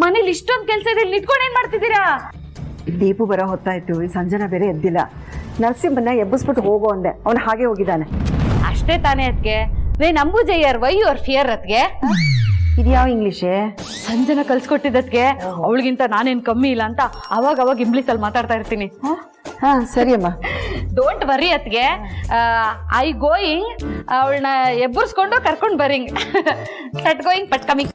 ಮನೇಲಿ ಇಷ್ಟೊಂದು ಕೆಲಸ ಇದೆ, ನಿಂತ್ಕೊಂಡು ಏನ್ ಮಾಡ್ತಿದ್ದೀರಾ? ದೀಪು ಬರೋ ಹೊತ್ತಾಯ್ತು, ಈ ಸಂಜನಾ ಬೇರೆ ಎದ್ದಿಲ್ಲ. ನರಸಿಂಹನ್ನ ಎಬ್ಬಿಸ್ಬಿಟ್ಟು ಹೋಗೋ ಅಂದೆ, ಅವನು ಹಾಗೆ ಹೋಗಿದ್ದಾನೆ. ಅಷ್ಟೇ ತಾನೇ ಅದ್ಗೆ. ವೇನ್ ಅಂಬುಜಯ್ಯರ್ ವೈ ಯುವರ್ ಫಿಯರ್ ಅದ್ಗೆ? ಇದ್ಯಾವ ಇಂಗ್ಲಿಷೇ? ಸಂಜನಾ ಕಲ್ಸ್ಕೊಟ್ಟಿದ್ದಕ್ಕೆ ಅವಳಿಗಿಂತ ನಾನೇನ್ ಕಮ್ಮಿ ಇಲ್ಲ ಅಂತ ಅವಾಗ ಇಂಗ್ಲಿಷ್ ಅಲ್ಲಿ ಮಾತಾಡ್ತಾ ಇರ್ತೀನಿ. ಹಾ ಸರಿ ಅಮ್ಮ. ಡೋಂಟ್ ವರಿ ಅತ್ಗೆ, ಐ ಗೋಯಿಂಗ್ ಅವಳನ್ನ ಎಬ್ಬರ್ಸ್ಕೊಂಡು ಕರ್ಕೊಂಡು ಬರಿಂಗ್. ಸೆಟ್ ಗೋಯಿಂಗ್ ಪಟ್ ಕಮಿಂಗ್.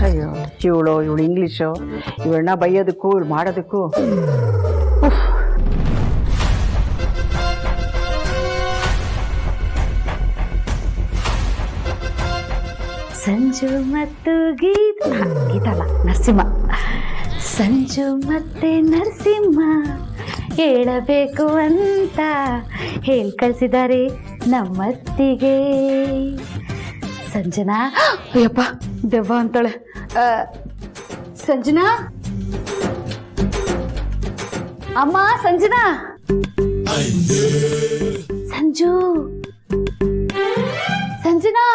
ಅಯ್ಯೋ ಇವಳು ಇಂಗ್ಲಿಷು, ಇವಳನ್ನ ಬೈಯೋದಕ್ಕೂ ಇವಳು ಮಾಡೋದಕ್ಕೂ. ಸಂಜು ಮತ್ತು ಗೀತಲ್ಲ ನರಸಿಂಹ. ಸಂಜು ಮತ್ತೆ ನರಸಿಂಹ ಹೇಳಬೇಕು ಅಂತ ಹೇಳಿ ಕಳಿಸಿದ್ದಾರೆ ನಮ್ಮತ್ತಿಗೆ. ಸಂಜನಾ, ಅಯ್ಯಪ್ಪ ದೆವ್ವ ಅಂತಾಳೆ. ಸಂಜನಾ, ಅಮ್ಮ ಸಂಜನಾ. ಸಂಜು, ಸಂಜನಾ.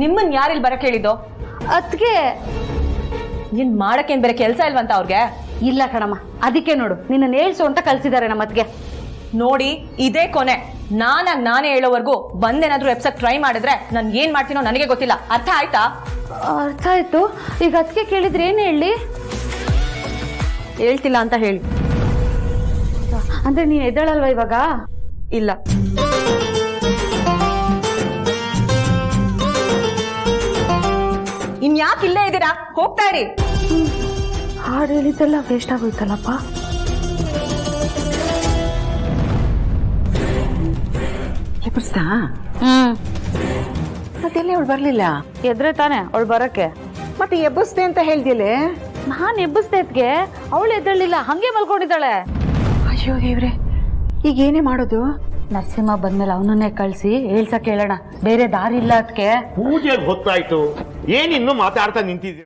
ನಿಮ್ಮನ್ ಯಾರಿಲ್ ಬರಕ್ ಹೇಳಿದ್ದು? ಅದ್ಕೆ ಏನ್ ಮಾಡಕ್ಕೇನ್ ಬೇರೆ ಕೆಲ್ಸ ಇಲ್ವಂತ ಅವ್ರಿಗೆ? ಇಲ್ಲ ಕಣಮ್ಮ, ಅದಕ್ಕೆ ನೋಡು ನಿನ್ನ ನೇಳ್ಸು ಅಂತ ಕಳ್ಸಿದ್ದಾರೆ ನಮ್ಮ ಅತ್ಗೆ. ನೋಡಿ, ಇದೇ ಕೊನೆ. ನಾನೇ ಹೇಳೋವರೆಗೂ ಬಂದೇನಾದ್ರೂ ಎಪ್ಸಕ್ ಟ್ರೈ ಮಾಡಿದ್ರೆ ನಾನು ಏನ್ ಮಾಡ್ತೀನೋ ನನಗೆ ಗೊತ್ತಿಲ್ಲ. ಅರ್ಥ ಆಯ್ತಾ? ಅರ್ಥ ಆಯ್ತು. ಈಗ ಅದಕ್ಕೆ ಕೇಳಿದ್ರೆ ಏನ್ ಹೇಳಿ? ಹೇಳ್ತಿಲ್ಲ ಅಂತ ಹೇಳಿ. ಅಂದ್ರೆ ನೀನ್ ಎದ್ದೇಳಲ್ವಾ ಇವಾಗ? ಇಲ್ಲ. ಇನ್ಯಾಕೆ ಇಲ್ಲೇ ಇದ್ದೀರಾ? ಹೋಗ್ತಾ ಇರಿ. ಹಾಡು ಹೇಳಿದ್ದೆಲ್ಲ ವೇಸ್ಟ್ ಆಗೋಯ್ತಲ್ಲಪ್ಪ. ಎಬ್ಬಿಸ್ತಾ? ಮತ್ತೆಲ್ಲ ಅವಳು ಬರ್ಲಿಲ್ಲ. ಎದ್ರೆ ತಾನೆ ಅವಳು ಬರಕ್ಕೆ. ಮತ್ತೆ ಎಬ್ಬಿಸ್ದೆ ಅಂತ ಹೇಳ್ದಿಯಲ್ಲೇ? ನಾನ್ ಎಬ್ಬಿಸ್ದೆ, ಅವಳು ಎದ್ದೇಳಿಲ್ಲ, ಹಂಗೆ ಮಲ್ಕೊಂಡಿದ್ದಾಳೆ. ಅಯ್ಯೋ ದೇವ್ರೆ, ಈಗ ಏನೇ ಮಾಡೋದು? ನರಸಿಂಹ ಬಂದ್ಮೇಲೆ ಅವನನ್ನೇ ಕಳ್ಸಿ ಹೇಳ್ಸಕ್ ಹೇಳೋಣ, ಬೇರೆ ದಾರಿ ಇಲ್ಲ ಅದಕ್ಕೆ. ಪೂಜೆಗೆ ಹೊತ್ತಾಯ್ತು, ಏನಿನ್ನು ಮಾತಾಡ್ತಾ ನಿಂತಿದ್ದೀರಿ?